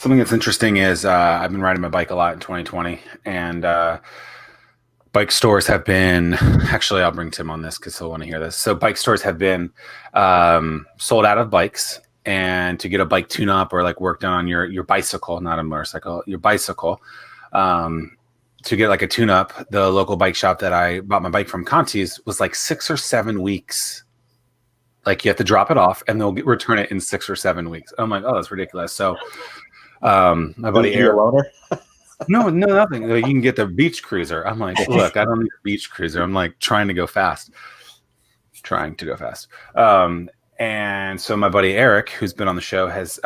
Something that's interesting is I've been riding my bike a lot in 2020, and bike stores have been actually, I'll bring Tim on this because he'll want to hear this. So, bike stores have been sold out of bikes, and to get a bike tune up or like work done on your bicycle, not a motorcycle, your bicycle. To get like a tune up, the local bike shop that I bought my bike from, Conti's, was like 6 or 7 weeks. Like you have to drop it off and return it in 6 or 7 weeks. I'm like, oh, that's ridiculous. So my buddy You a Eric, loner? no, nothing. Like, you can get the beach cruiser. I'm like, look, I don't need a beach cruiser. I'm like trying to go fast. And so my buddy Eric, who's been on the show, has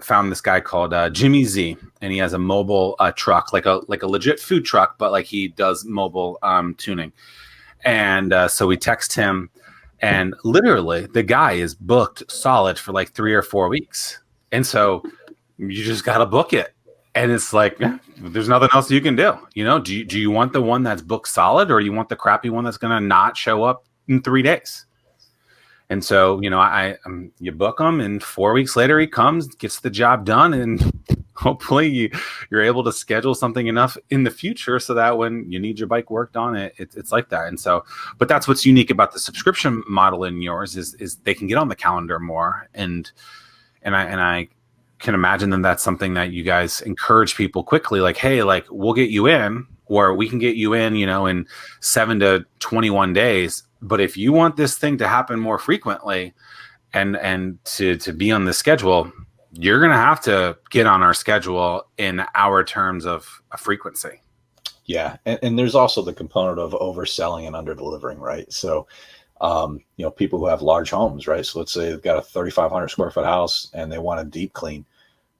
found this guy called Jimmy Z, and he has a mobile truck, like a legit food truck, but like he does mobile tuning. And so we text him, and literally the guy is booked solid for like 3 or 4 weeks. And so you just got to book it. And it's like, there's nothing else you can do. Do you want the one that's booked solid, or you want the crappy one that's going to not show up in 3 days? And so, you book him, and 4 weeks later he comes, gets the job done, and hopefully you're able to schedule something enough in the future so that when you need your bike worked on it's like that. And so, but that's what's unique about the subscription model in yours is they can get on the calendar more. And I can imagine that that's something that you guys encourage people quickly, like, hey, like we'll get you in, or we can get you in 7 to 21 days. But if you want this thing to happen more frequently and to be on the schedule, you're going to have to get on our schedule in our terms of frequency. Yeah. And there's also the component of overselling and under delivering, right? So, people who have large homes, right? So let's say they've got a 3,500 square foot house and they want a deep clean.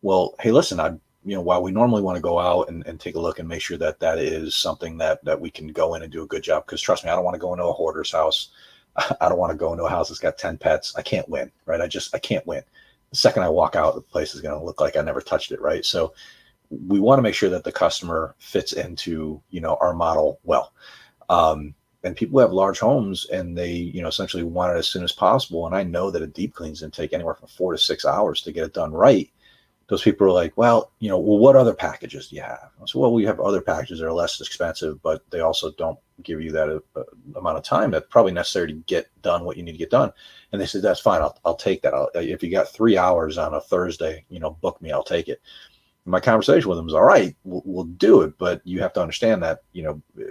Well, hey, listen, while we normally want to go out and take a look and make sure that is something that we can go in and do a good job. Because trust me, I don't want to go into a hoarder's house. I don't want to go into a house that's got 10 pets. I can't win, right? I can't win. The second I walk out, the place is going to look like I never touched it, right? So we want to make sure that the customer fits into, our model well. And people who have large homes and they, essentially want it as soon as possible. And I know that a deep clean is going to take anywhere from 4 to 6 hours to get it done right. Those people are like, well, what other packages do you have? So, well, we have other packages that are less expensive, but they also don't give you that amount of time that's probably necessary to get done what you need to get done. And they said, that's fine. I'll take that. If you got 3 hours on a Thursday, book me, I'll take it. And my conversation with them is, all right, we'll do it. But you have to understand that,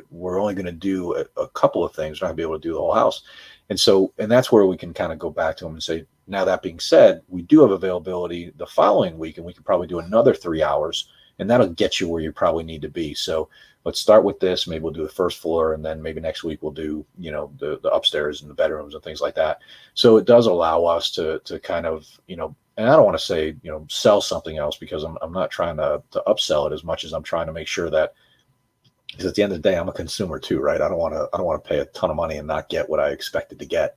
we're only going to do a couple of things. We're not going to be able to do the whole house. And that's where we can kind of go back to them and say, now that being said, we do have availability the following week, and we can probably do another 3 hours, and that'll get you where you probably need to be. So let's start with this. Maybe we'll do the first floor, and then maybe next week we'll do, the upstairs and the bedrooms and things like that. So it does allow us to kind of, and I don't want to say, sell something else, because I'm not trying to upsell it as much as I'm trying to make sure that, because at the end of the day, I'm a consumer too, right? I don't want to pay a ton of money and not get what I expected to get.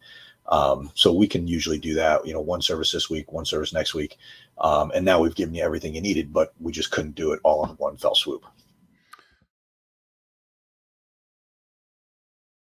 So we can usually do that, one service this week, one service next week. And now we've given you everything you needed, but we just couldn't do it all in one fell swoop.